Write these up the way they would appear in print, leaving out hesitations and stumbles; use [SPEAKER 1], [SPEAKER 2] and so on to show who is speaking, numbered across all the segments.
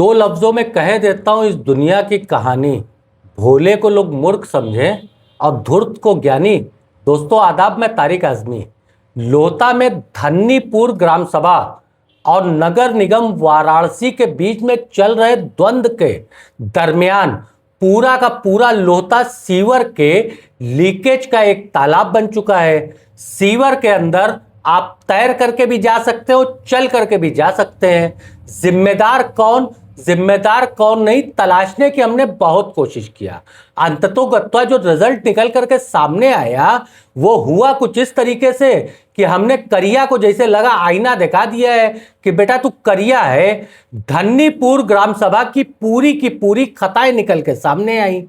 [SPEAKER 1] दो लफ्ज़ों में कह देता हूँ इस दुनिया की कहानी। भोले को लोग मूर्ख समझें और धूर्त को ज्ञानी। दोस्तों आदाब, मैं तारिक आज़मी। लोहता में धन्नीपुर ग्राम सभा और नगर निगम वाराणसी के बीच में चल रहे द्वंद्व के दरमियान पूरा का पूरा लोहता सीवर के लीकेज का एक तालाब बन चुका है। सीवर के अंदर आप तैर करके भी जा सकते हो, चल करके भी जा सकते हैं। जिम्मेदार कौन नहीं तलाशने की हमने बहुत कोशिश किया। अंततोगत्वा जो रिजल्ट निकल करके सामने आया वो हुआ कुछ इस तरीके से कि हमने करिया को जैसे लगा आईना दिखा दिया है कि बेटा तू करिया है। धन्नीपुर ग्राम सभा की पूरी खताएं निकल के सामने आई।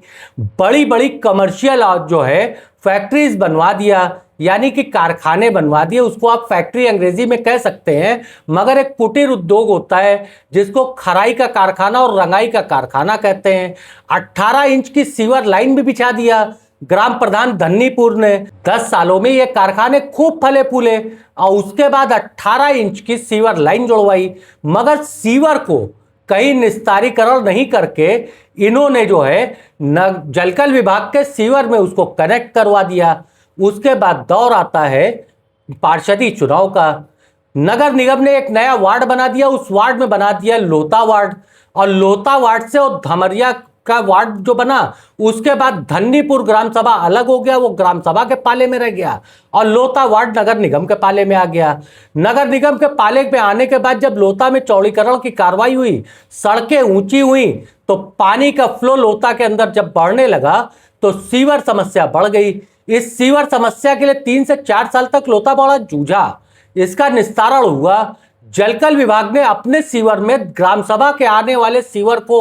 [SPEAKER 1] बड़ी बड़ी कमर्शियल जो है फैक्ट्रीज बनवा दिया, यानी कि कारखाने बनवा दिए। उसको आप फैक्ट्री अंग्रेजी में कह सकते हैं, मगर एक कुटीर उद्योग होता है जिसको खराई का कारखाना और रंगाई का कारखाना कहते हैं। 18 इंच की सीवर लाइन भी बिछा दिया ग्राम प्रधान धन्नीपुर ने। 10 सालों में ये कारखाने खूब फले फूले और उसके बाद 18 इंच की सीवर लाइन जुड़वाई, मगर सीवर को कहीं निस्तारीकरण नहीं करके इन्होंने जो है जलकल विभाग के सीवर में उसको कनेक्ट करवा दिया। उसके बाद दौर आता है पार्षदी चुनाव का। नगर निगम ने एक नया वार्ड बना दिया, उस वार्ड में बना दिया लोहता वार्ड, और लोहता वार्ड से और धमरिया का वार्ड जो बना उसके बाद धन्नीपुर ग्राम सभा अलग हो गया, वो ग्राम सभा के पाले में रह गया और लोहता वार्ड नगर निगम के पाले में आ गया। नगर निगम के पाले में आने के बाद जब लोहता में चौड़ीकरण की कार्रवाई हुई, सड़कें ऊंची हुई, तो पानी का फ्लो लोहता के अंदर जब बढ़ने लगा तो सीवर समस्या बढ़ गई। इस सीवर समस्या के लिए 3 से 4 साल तक लोहता बड़ा जूझा। इसका निस्तारण हुआ। जलकल विभाग ने अपने सीवर में ग्राम सभा के आने वाले सीवर को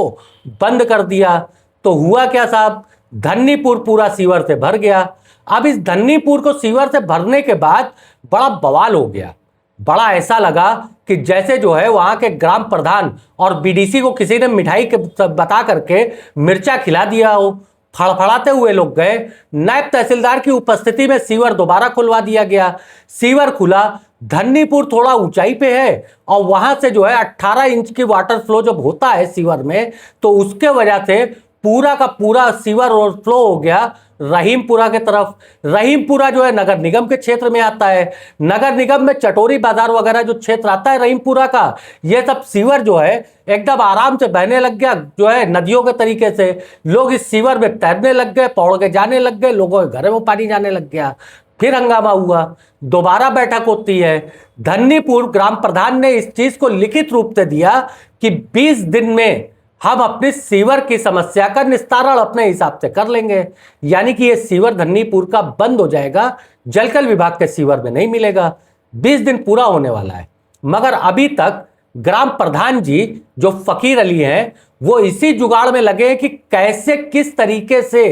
[SPEAKER 1] बंद कर दिया। तो हुआ क्या साहब, धन्नीपुर पूरा सीवर से भर गया। अब इस धन्नीपुर को सीवर से भरने के बाद बड़ा बवाल हो गया। बड़ा ऐसा लगा कि जैसे जो है वहां के ग्राम प्रधान और बीडीसी को किसी ने मिठाई के बता करके मिर्चा खिला दिया हो। फड़फड़ाते हुए लोग गए। नायब तहसीलदार की उपस्थिति में सीवर दोबारा खुलवा दिया गया। सीवर खुला। धन्नीपुर थोड़ा ऊंचाई पे है और वहां से जो है 18 इंच की वाटर फ्लो जब होता है सीवर में, तो उसके वजह से पूरा का पूरा सीवर ओवरफ्लो हो गया रहीमपुरा के तरफ। रहीमपुरा जो है नगर निगम के क्षेत्र में आता है। नगर निगम में चटोरी बाजार वगैरह जो क्षेत्र आता है रहीमपुरा का, ये सब सीवर जो है एकदम आराम से बहने लग गया, जो है नदियों के तरीके से। लोग इस सीवर में तैरने लग गए, पौड़ के जाने लग गए, लोगों के घरों में पानी जाने लग गया। फिर हंगामा हुआ, दोबारा बैठक होती है। धन्नीपुर ग्राम प्रधान ने इस चीज को लिखित रूप से दिया कि 20 दिन में हम अपने सीवर की समस्या का निस्तारण अपने हिसाब से कर लेंगे, यानी कि ये सीवर धन्नीपुर का बंद हो जाएगा, जलकल विभाग के सीवर में नहीं मिलेगा। 20 दिन पूरा होने वाला है, मगर अभी तक ग्राम प्रधान जी जो फकीर अली हैं वो इसी जुगाड़ में लगे हैं कि कैसे किस तरीके से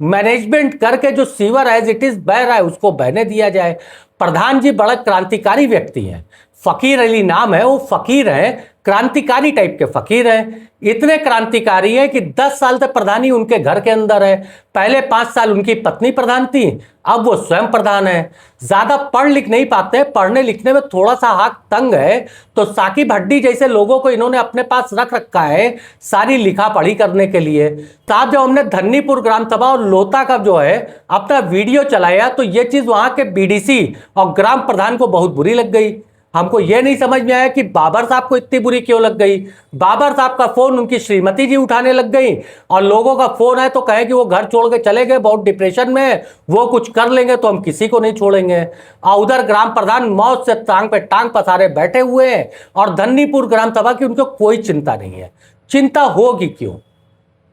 [SPEAKER 1] मैनेजमेंट करके जो सीवर एज इट इज बह रहा है उसको बहने दिया जाए। प्रधान जी बड़ा क्रांतिकारी व्यक्ति हैं। फकीर अली नाम है, वो फकीर हैं, क्रांतिकारी टाइप के फकीर हैं। इतने क्रांतिकारी हैं कि 10 साल से प्रधानी उनके घर के अंदर है। पहले 5 साल उनकी पत्नी प्रधान थी, अब वो स्वयं प्रधान है। ज्यादा पढ़ लिख नहीं पाते, पढ़ने लिखने में थोड़ा सा हाथ तंग है, तो साकिब हड्डी जैसे लोगों को इन्होंने अपने पास रख रखा है सारी लिखा पढ़ी करने के लिए। साहब जब हमने धन्नीपुर ग्राम सभा और लोहता का जो है अपना वीडियो चलाया तो ये चीज वहां के बीडीसी और ग्राम प्रधान को बहुत बुरी लग गई। हमको यह नहीं समझ में आया कि बाबर साहब को इतनी बुरी क्यों लग गई। बाबर साहब का फोन उनकी श्रीमती जी उठाने लग गई और लोगों का फोन आए तो कहे कि वो घर छोड़ के चले गए, बहुत डिप्रेशन में है, वो कुछ कर लेंगे तो हम किसी को नहीं छोड़ेंगे। और उधर ग्राम प्रधान मौत से टांग पे टांग पसारे बैठे हुए हैं और धन्नीपुर ग्राम सभा की उनको कोई चिंता नहीं है। चिंता होगी क्यों,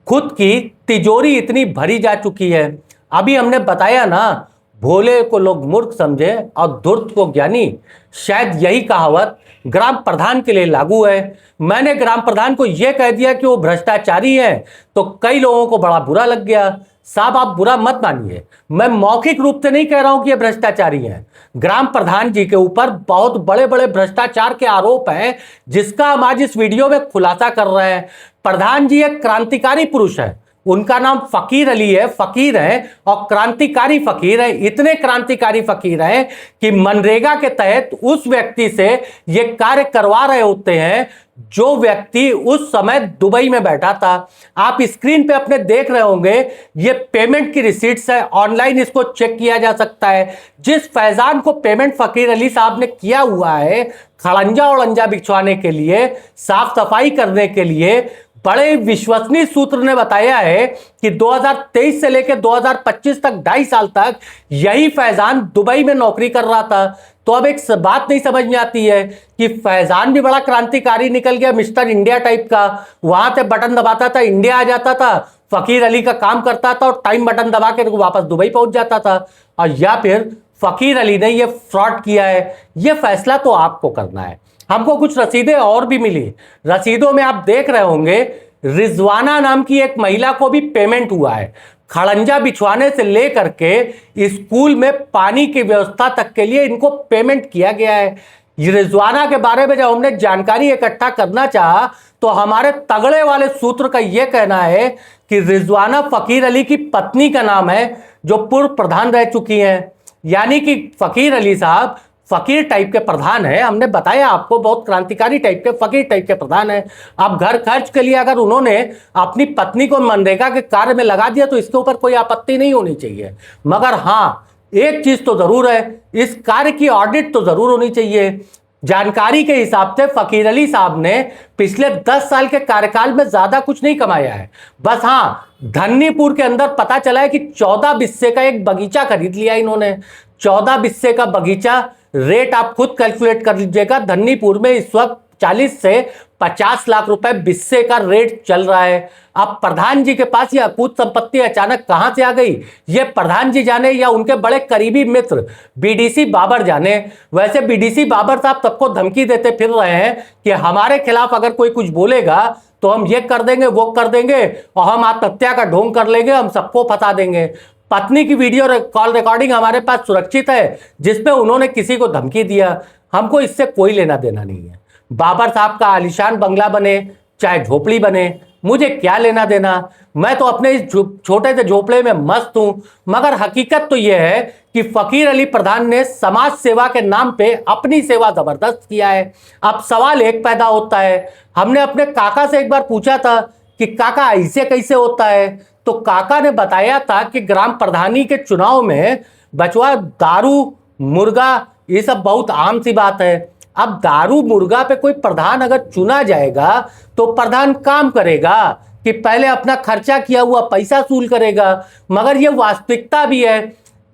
[SPEAKER 1] खुद की तिजोरी इतनी भरी जा चुकी है। अभी हमने बताया ना, भोले को लोग मूर्ख समझे और धूर्त को ज्ञानी। शायद यही कहावत ग्राम प्रधान के लिए लागू है। मैंने ग्राम प्रधान को यह कह दिया कि वो भ्रष्टाचारी है तो कई लोगों को बड़ा बुरा लग गया। साहब आप बुरा मत मानिए, मैं मौखिक रूप से नहीं कह रहा हूं कि ये भ्रष्टाचारी हैं। ग्राम प्रधान जी के ऊपर बहुत बड़े बड़े भ्रष्टाचार के आरोप हैं, जिसका हम आज इस वीडियो में खुलासा कर रहे हैं। प्रधान जी एक क्रांतिकारी पुरुष है, उनका नाम फकीर अली है, फकीर है और क्रांतिकारी फकीर है। इतने क्रांतिकारी फकीर हैं कि मनरेगा के तहत उस व्यक्ति से ये कार्य करवा रहे होते हैं जो व्यक्ति उस समय दुबई में बैठा था, आप स्क्रीन पे अपने देख रहे होंगे, ये पेमेंट की रिसीट्स है, ऑनलाइन इसको चेक किया जा सकता है। जिस फैजान को पेमेंट फकीर अली साहब ने किया हुआ है खड़ंजा उड़ंजा बिछवाने के लिए, साफ सफाई करने के लिए, बड़े विश्वसनीय सूत्र ने बताया है कि 2023 से लेकर 2025 तक 2.5 साल तक यही फैजान दुबई में नौकरी कर रहा था। तो अब एक बात नहीं समझ में आती है कि फैजान भी बड़ा क्रांतिकारी निकल गया, मिस्टर इंडिया टाइप का, वहां से बटन दबाता था, इंडिया आ जाता था, फकीर अली का काम करता था और टाइम बटन दबा के वापस दुबई पहुंच जाता था। और या फिर फकीर अली ने ये फ्रॉड किया है, ये फैसला तो आपको करना है। हमको कुछ रसीदें और भी मिली, रसीदों में आप देख रहे होंगे रिजवाना नाम की एक महिला को भी पेमेंट हुआ है। खड़ंजा बिछवाने से लेकर के स्कूल में पानी की व्यवस्था तक के लिए इनको पेमेंट किया गया है। रिजवाना के बारे में जब हमने जानकारी इकट्ठा करना चाहा तो हमारे तगड़े वाले सूत्र का यह कहना है कि रिजवाना फकीर अली की पत्नी का नाम है, जो पूर्व प्रधान रह चुकी हैं। यानी कि फकीर अली साहब फकीर टाइप के प्रधान है, हमने बताया आपको, बहुत क्रांतिकारी टाइप के फकीर टाइप के प्रधान है। अब घर खर्च के लिए अगर उन्होंने अपनी पत्नी को मनरेगा के कार्य में लगा दिया तो इसके ऊपर कोई आपत्ति नहीं होनी चाहिए। मगर हाँ, एक चीज तो जरूर है, इस कार्य की ऑडिट तो जरूर होनी चाहिए। जानकारी के हिसाब से फकीर अली साहब ने पिछले 10 साल के कार्यकाल में ज्यादा कुछ नहीं कमाया है। बस हाँ, धन्नीपुर के अंदर पता चला है कि 14 बिस्से का एक बगीचा खरीद लिया इन्होंने। 14 बिस्से का बगीचा, रेट आप खुद कैलकुलेट कर लीजिएगा। धन्नीपुर में इस वक्त 40 से 50 लाख रुपए बिस्से का रेट चल रहा है। अब प्रधान जी के पास ये अकूत संपत्ति अचानक कहां से आ गई, ये प्रधान जी जाने या उनके बड़े करीबी मित्र बीडीसी बाबर जाने। वैसे बीडीसी बाबर साहब सबको धमकी देते फिर रहे हैं कि हमारे खिलाफ अगर कोई कुछ बोलेगा तो हम ये कर देंगे, वो कर देंगे और हम आत्महत्या का ढोंग कर लेंगे, हम सबको फंसा देंगे। पत्नी की वीडियो कॉल रिकॉर्डिंग हमारे पास सुरक्षित है जिसमें उन्होंने किसी को धमकी दिया। हमको इससे कोई लेना देना नहीं है। बाबर साहब का आलीशान बंगला बने चाहे झोपड़ी बने, मुझे क्या लेना देना। मैं तो अपने इस छोटे से झोपड़े में मस्त हूं। मगर हकीकत तो यह है कि फकीर अली प्रधान ने समाज सेवा के नाम पे अपनी सेवा जबरदस्त किया है। अब सवाल एक पैदा होता है, हमने अपने काका से एक बार पूछा था कि काका ऐसे कैसे होता है, तो काका ने बताया था कि ग्राम प्रधानी के चुनाव में बचवा दारू मुर्गा ये सब बहुत आम सी बात है। अब दारू मुर्गा पे कोई प्रधान अगर चुना जाएगा तो प्रधान काम करेगा कि पहले अपना खर्चा किया हुआ पैसा वसूल करेगा। मगर ये वास्तविकता भी है।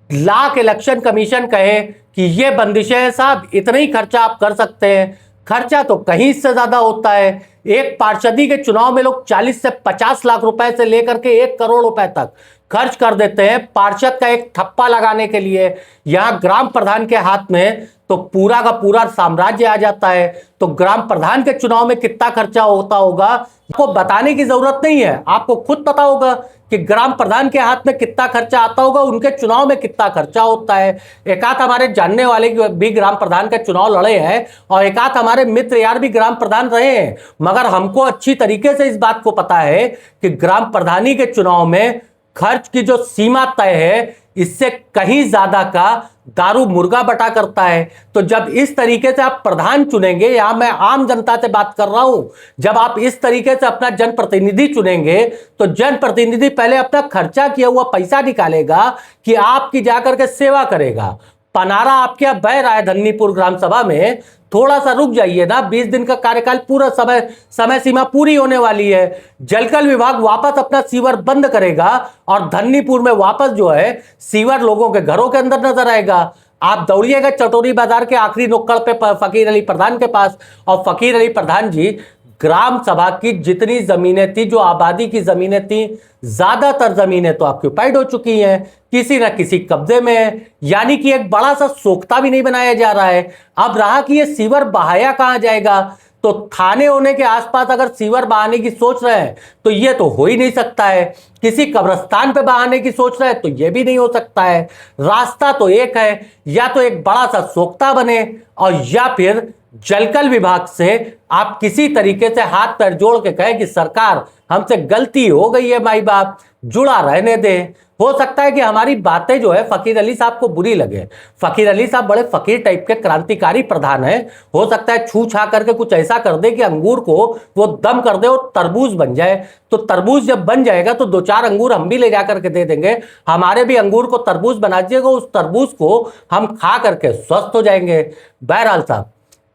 [SPEAKER 1] लाख इलेक्शन कमीशन कहे कि ये बंदिशें हैं साहब, इतना ही खर्चा आप कर सकते हैं, खर्चा तो कहीं से ज्यादा होता है। एक पार्षदी के चुनाव में लोग 40 से 50 लाख रुपए से लेकर के 1 करोड़ रुपए तक खर्च कर देते हैं पार्षद का एक ठप्पा लगाने के लिए। यहां ग्राम प्रधान के हाथ में तो पूरा का पूरा साम्राज्य आ जाता है। तो ग्राम प्रधान के चुनाव में कितना खर्चा होता होगा आपको बताने की जरूरत नहीं है, आपको खुद पता होगा कि ग्राम प्रधान के हाथ में कितना खर्चा आता होगा, उनके चुनाव में कितना खर्चा होता है। एकाध हमारे जानने वाले भी ग्राम प्रधान का चुनाव लड़े हैं और एकाध हमारे मित्र यार भी ग्राम प्रधान रहे हैं। मगर हमको अच्छी तरीके से इस बात को पता है कि ग्राम प्रधानी के चुनाव में खर्च की जो सीमा तय है इससे कहीं ज्यादा का दारू मुर्गा बटा करता है। तो जब इस तरीके से आप प्रधान चुनेंगे, यहां मैं आम जनता से बात कर रहा हूं, जब आप इस तरीके से अपना जनप्रतिनिधि चुनेंगे तो जनप्रतिनिधि पहले अपना खर्चा किया हुआ पैसा निकालेगा कि आपकी जाकर के सेवा करेगा। पनारा आपके यहाँ बह रहा है धन्नीपुर ग्राम सभा में, थोड़ा सा रुक जाइए ना, 20 दिन का कार्यकाल पूरा समय सीमा पूरी होने वाली है। जलकल विभाग वापस अपना सीवर बंद करेगा और धन्नीपुर में वापस जो है सीवर लोगों के घरों के अंदर नजर आएगा। आप दौड़िएगा चटोरी बाजार के आखिरी नुक्कड़ पे फकीर अली प्रधान के पास, और फकीर अली प्रधान जी ग्राम सभा की जितनी जमीनें थी, जो आबादी की जमीनें थी, ज्यादातर जमीनें तो ऑक्यूपाइड हो चुकी हैं, किसी न किसी कब्जे में है। यानी कि एक बड़ा सा सोख्ता भी नहीं बनाया जा रहा है। अब रहा कि ये सीवर बहाया कहां जाएगा, तो थाने होने के आसपास अगर सीवर बहाने की सोच रहे हैं तो ये तो हो ही नहीं सकता है। किसी कब्रिस्तान पे बहाने की सोच रहे हैं तो ये भी नहीं हो सकता है। रास्ता तो एक है, या तो एक बड़ा सा सोख्ता बने और या फिर जलकल विभाग से आप किसी तरीके से हाथ पैर जोड़ के कहें कि सरकार हमसे गलती हो गई है, माई बाप जुड़ा रहने दे। हो सकता है कि हमारी बातें जो है फकीर अली साहब को बुरी लगे। फकीर अली साहब बड़े फकीर टाइप के क्रांतिकारी प्रधान हैं। हो सकता है छू छा करके कुछ ऐसा कर दे कि अंगूर को वो दम कर दे और तरबूज बन जाए। तो तरबूज जब बन जाएगा तो 2-4 अंगूर हम भी ले जा करके दे देंगे, हमारे भी अंगूर को तरबूज बना दीजिएगा, उस तरबूज को हम खा करके स्वस्थ हो जाएंगे। बहरहाल साहब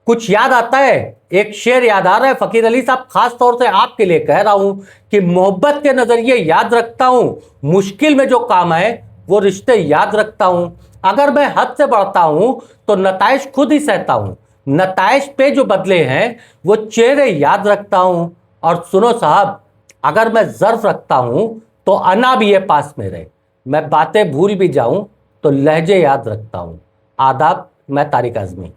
[SPEAKER 1] कुछ याद आता है, एक शेर याद आ रहा है फकीर अली साहब, खास तौर से आपके लिए कह रहा हूं कि मोहब्बत के नजरिए याद रखता हूं, मुश्किल में जो काम आए वो रिश्ते याद रखता हूं। अगर मैं हद से बढ़ता हूं तो नताइश खुद ही सहता हूं, नताइश पे जो बदले हैं वो चेहरे याद रखता हूं। और सुनो साहब, अगर मैं ज़र्फ रखता हूं तो अना भी है पास मेरे, मैं बातें भूल भी जाऊं तो लहजे याद रखता हूं। आदाब, मैं तारिक आज़मी।